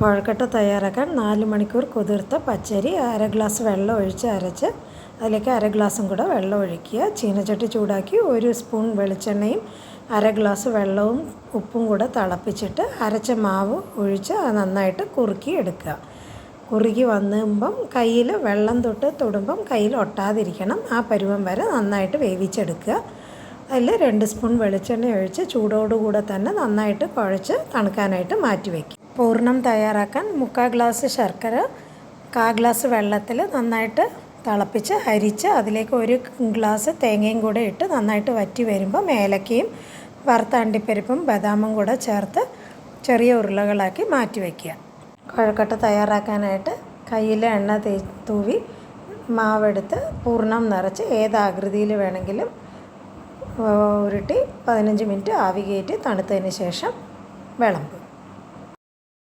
കുഴക്കട്ട തയ്യാറാക്കാൻ 4 മണിക്കൂർ കുതിർത്ത പച്ചരി അര ഗ്ലാസ് വെള്ളം ഒഴിച്ച് അരച്ച് അതിലേക്ക് അര ഗ്ലാസും കൂടെ വെള്ളം ഒഴിക്കുക. ചീനച്ചട്ടി ചൂടാക്കി 1 സ്പൂൺ വെളിച്ചെണ്ണയും അര ഗ്ലാസ് വെള്ളവും ഉപ്പും കൂടെ തിളപ്പിച്ചിട്ട് അരച്ച മാവ് ഒഴിച്ച് അത് നന്നായിട്ട് കുറുക്കി എടുക്കുക. കുറുകി വന്നുമ്പം കയ്യിൽ വെള്ളം തൊടുമ്പം കയ്യിൽ ഒട്ടാതിരിക്കണം. ആ പരുവം വരെ നന്നായിട്ട് വേവിച്ചെടുക്കുക. അതിൽ 2 സ്പൂൺ വെളിച്ചെണ്ണ ഒഴിച്ച് ചൂടോടുകൂടെ തന്നെ നന്നായിട്ട് കുഴച്ച് തണുക്കാനായിട്ട് മാറ്റി വയ്ക്കും. പൂർണ്ണം തയ്യാറാക്കാൻ 3/4 ഗ്ലാസ് ശർക്കര 1/4 ഗ്ലാസ് വെള്ളത്തിൽ നന്നായിട്ട് തിളപ്പിച്ച് അരിച്ച് അതിലേക്ക് 1 ഗ്ലാസ് തേങ്ങയും കൂടെ ഇട്ട് നന്നായിട്ട് വറ്റി വരുമ്പോൾ ഏലക്കയും വറുത്ത അണ്ടിപ്പരിപ്പും ബദാമും കൂടെ ചേർത്ത് ചെറിയ ഉരുളകളാക്കി മാറ്റി വയ്ക്കുക. കുഴക്കട്ട തയ്യാറാക്കാനായിട്ട് കയ്യിൽ എണ്ണ തൂവി മാവെടുത്ത് പൂർണ്ണം നിറച്ച് ഏത് ആകൃതിയിൽ വേണമെങ്കിലും ഉരുട്ടി 15 മിനിറ്റ് ആവി കയറ്റി തണുത്തതിന് ശേഷം വിളമ്പുക.